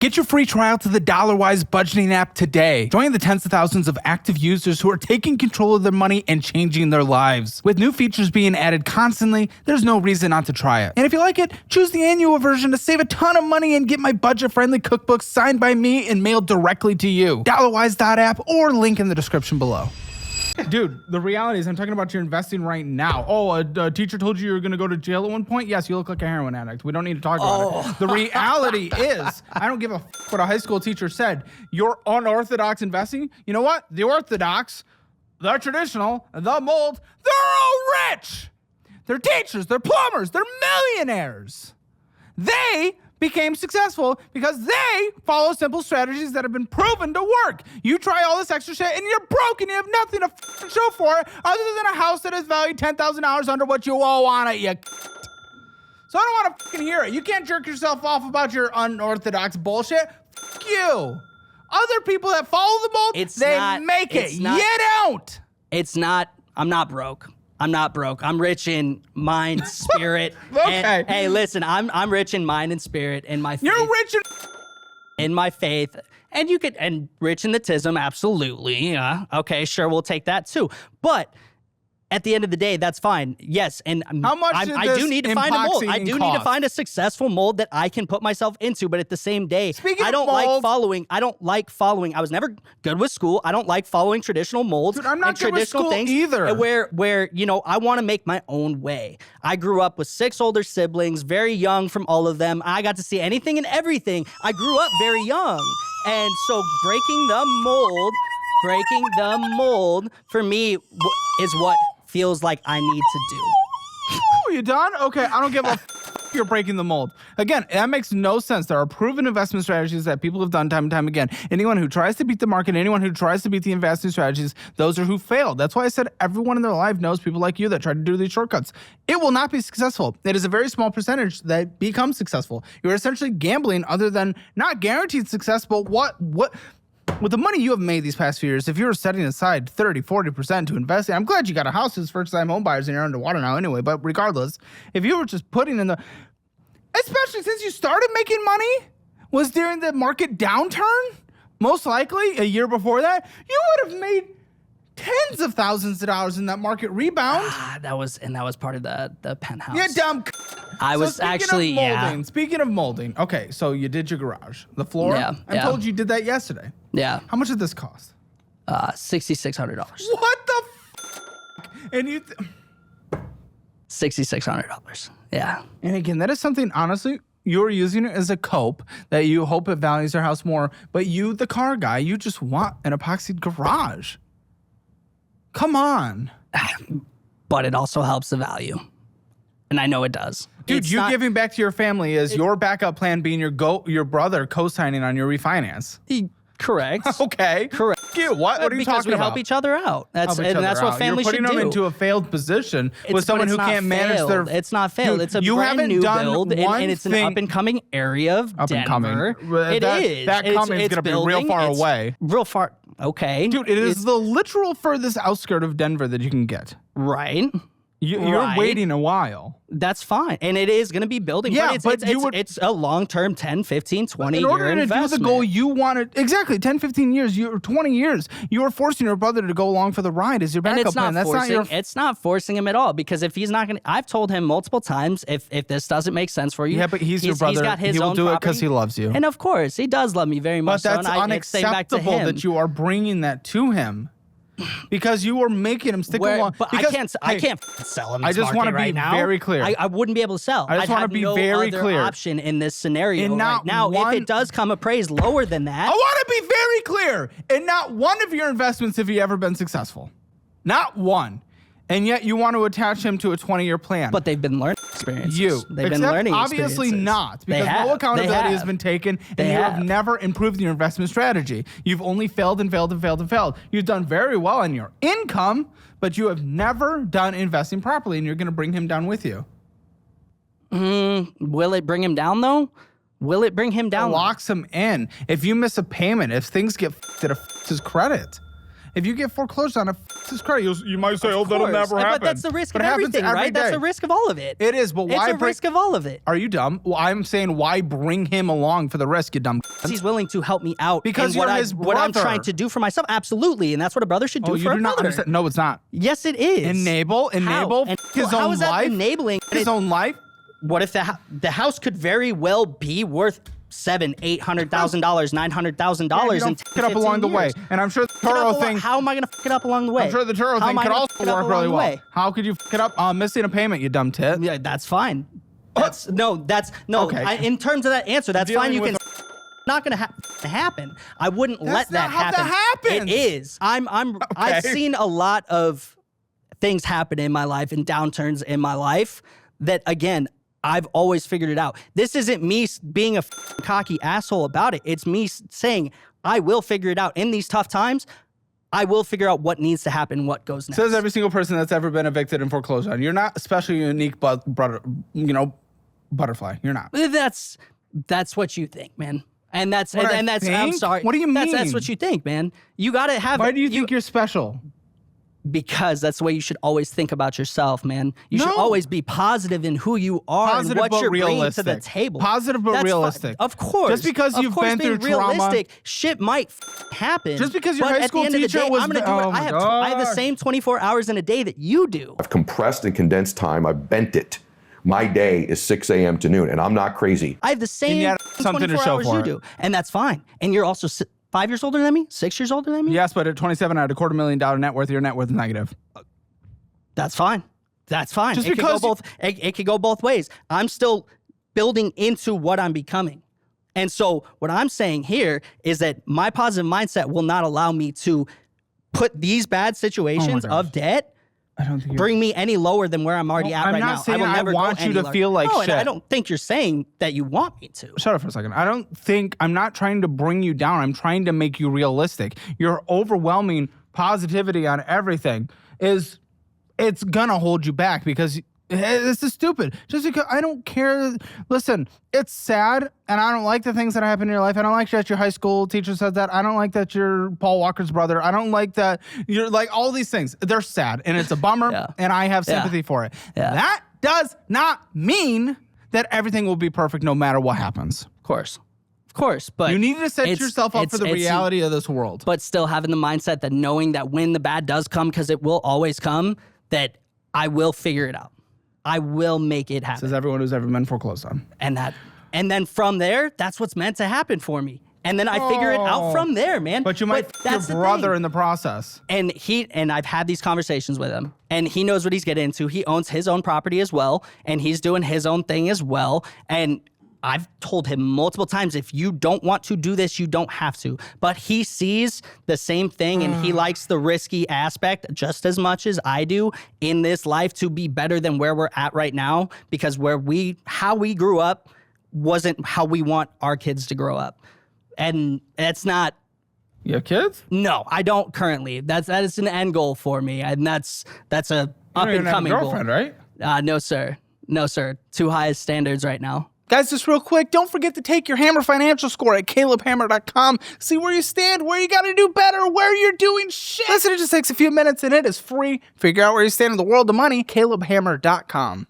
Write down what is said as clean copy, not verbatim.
Get your free trial to the DollarWise budgeting app today. Join the tens of thousands of active users who are taking control of their money and changing their lives. With new features being added constantly, there's no reason not to try it. And if you like it, choose the annual version to save a ton of money and get my budget-friendly cookbook signed by me and mailed directly to you. DollarWise.app or link in the description below. Dude, the reality is I'm talking about your investing right now. Oh, a teacher told you were going to go to jail at one point? Yes, you look like a heroin addict. We don't need to talk about it. The reality is I don't give a what a high school teacher said. You're unorthodox investing. You know what? The orthodox, the traditional, the mold, they're all rich. They're teachers, they're plumbers, they're millionaires. They became successful because they follow simple strategies that have been proven to work. You try all this extra shit and you're broke and you have nothing to show for it other than a house that is valued $10,000 under what you owe on it, you. So I don't want to fucking hear it. You can't jerk yourself off about your unorthodox bullshit. Fuck you. Other people that follow the mold, make it. You don't. It's not. I'm not broke. I'm not broke. I'm rich in mind, spirit. Okay. And, hey, listen, I'm rich in mind and spirit and my faith. You're rich in my faith. And rich in the tism, absolutely. Yeah. Okay, sure, we'll take that too. But at the end of the day, that's fine. Yes, and how much I do need to find a mold. I do need to find a successful mold that I can put myself into. But at the same day, I don't like following. I was never good with school. I don't like following traditional molds. Dude, I'm not good with school things either. Where I want to make my own way. I grew up with 6 older siblings, very young from all of them. I got to see anything and everything. I grew up very young, and so breaking the mold for me is what feels like I need to do. You done? Okay, I don't give a you're breaking the mold. Again, that makes no sense. There are proven investment strategies that people have done time and time again. Anyone who tries to beat the market, anyone who tries to beat the investing strategies, those are who failed. That's why I said everyone in their life knows people like you that try to do these shortcuts. It will not be successful. It is a very small percentage that becomes successful. You're essentially gambling other than not guaranteed success, but what with the money you have made these past few years, if you were setting aside 30, 40% to invest in, I'm glad you got a house as first-time home buyers and you're underwater now anyway, but regardless, if you were just putting in the, especially since you started making money, was during the market downturn, most likely a year before that, you would have made tens of thousands of dollars in that market rebound. That was part of the penthouse. Yeah, dumb. Speaking of molding, okay, so you did your garage, the floor. Yeah, I told you did that yesterday. Yeah. How much did this cost? $6,600. What the And you $6,600. Yeah. And again, that is something, honestly, you're using it as a cope that you hope it values your house more, but you, the car guy, you just want an epoxied garage. Come on. But it also helps the value. And I know it does. Dude, giving back to your family is your backup plan being your brother co-signing on your refinance. Correct. Okay. Correct. What are you talking about? Because we help each other out. That's what family should do. You're putting them into a failed position with someone who can't manage their... It's not failed. Dude, it's a brand new build, and it's an up-and-coming area of Denver. It is. That coming is going to be real far away. Real far. Okay. Dude, it is the literal furthest outskirt of Denver that you can get. Right. You're waiting a while. That's fine. And it is going to be building. Yeah, but it's a long-term 10, 15, 20 year investment. In order to do the goal you wanted, exactly, 10, 15 years, 20 years, you are forcing your brother to go along for the ride as your backup plan. It's not forcing him at all, because if he's not going to, I've told him multiple times, if this doesn't make sense for you. Yeah, but he's your brother. He's got his he will own do property. It because he loves you. And of course, he does love me very much. But that's unacceptable that you are bringing that to him. Because you were making him stick along. But I can't sell him. I just want to be very clear. I wouldn't be able to sell. I just want to be very clear. Option in this scenario right now. If it does come appraised lower than that, I want to be very clear. In not one of your investments have you ever been successful. Not one. And yet you want to attach him to a 20-year plan. But they've been learning experiences. They've been learning experiences. Obviously not, because no accountability has been taken, and you have never improved your investment strategy. You've only failed and failed and failed and failed. You've done very well on your income, but you have never done investing properly, and you're going to bring him down with you. Will it bring him down, though? Will it bring him down? It locks him in. If you miss a payment, if things get f***ed, it affects his credit. If you get foreclosed on, it f***s credit. You might say, "Oh, that'll never happen." But that's the risk But of it happens everything, every right? That's day. the risk of all of it. It is, but why? It's a risk of all of it. Are you dumb? Well, I'm saying, why bring him along for the risk, you dumb? He's willing to help me out Because in what you're I- his what I'm brother. trying to do for myself. Absolutely, and that's what a brother should do Oh, for you a do not brother. understand. No, it's not. Yes, it is. Enable, How? And his how own is that life. enabling his own life. What if the house could very well be worth $700,000, $800,000, $900,000 and pick it up along the way. And I'm sure the Turo thing. How am I going to fuck it up along the way? I'm sure the Turo How thing am I could gonna also fuck it up work along really the well. way? How could you fuck it up? Missing a payment, you dumb tit. Yeah, that's fine. That's Okay. in terms of that answer, that's Dealing fine. You with can. Not gonna happen. I wouldn't let That's that not how happen. that happens. It is. I've seen a lot of things happen in my life and downturns in my life that, again, I've always figured it out. This isn't me being a cocky asshole about it. It's me saying I will figure it out in these tough times. I will figure out what needs to happen, what goes next. Says every single person that's ever been evicted and foreclosed on. You're not especially unique, but butterfly. You're not. That's what you think, man. And that's What I and that's I'm think? sorry. What do you That's mean? what you think, man. You gotta have. Why do you think you're special? Because that's the way you should always think about yourself, man. You should No. always be positive in who you are Positive and what but you're bringing to the realistic. table. Positive but That's realistic. Of course. Just because Of you've course, been being through trauma- realistic, shit might happen. Just because your but high at school the end of the teacher day, was I'm gonna the- do it. oh my I have the gosh. same 24 hours in a day that you do. I've compressed and condensed time. I've bent it. My day is 6 a.m. to noon, and I'm not crazy. I have the same yet something to 24 show hours for you it. do, and that's fine. And you're also 5 years older than me, 6 years older than me. Yes, but at 27, I had a $250,000 net worth. Your net worth is negative. That's fine. That's fine. Just it could go because you- both. It could go both ways. I'm still building into what I'm becoming, and so what I'm saying here is that my positive mindset will not allow me to put these bad situations gosh. of debt I don't think bring me any lower than where I'm already No, at I'm right not now. saying I will I never want go you any to lower. feel like no, and I shit. don't think you're saying that you want me to. Shut up for a second. I'm not trying to bring you down. I'm trying to make you realistic. Your overwhelming positivity on everything it's gonna hold you back because this is stupid. Just because I don't care. Listen, it's sad and I don't like the things that happen in your life. I don't like that your high school teacher said that. I don't like that you're Paul Walker's brother. I don't like that you're like all these things. They're sad and it's a bummer Yeah. and I have sympathy for it. Yeah. That does not mean that everything will be perfect no matter what happens. Of course, but You need to set it's- yourself up for the it's- reality of this world. but still having the mindset that knowing that when the bad does come, because it will always come, that I will figure it out. I will make it happen. Says everyone who's ever been foreclosed on. And then from there, that's what's meant to happen for me. And then I figure it out from there, man. But you might f- that's your the brother thing. in the process. And I've had these conversations with him, and he knows what he's getting into. He owns his own property as well, and he's doing his own thing as well. And I've told him multiple times, if you don't want to do this, you don't have to. But he sees the same thing, and he likes the risky aspect just as much as I do in this life to be better than where we're at right now, because how we grew up wasn't how we want our kids to grow up. And that's not. You have kids? No, I don't currently. That is an end goal for me, and that's a up You don't and even have a coming girlfriend, goal. right? No, sir. Too high standards right now. Guys, just real quick, don't forget to take your Hammer Financial Score at calebhammer.com. See where you stand, where you got to do better, where you're doing shit. Listen, it just takes a few minutes and it is free. Figure out where you stand in the world of money, calebhammer.com.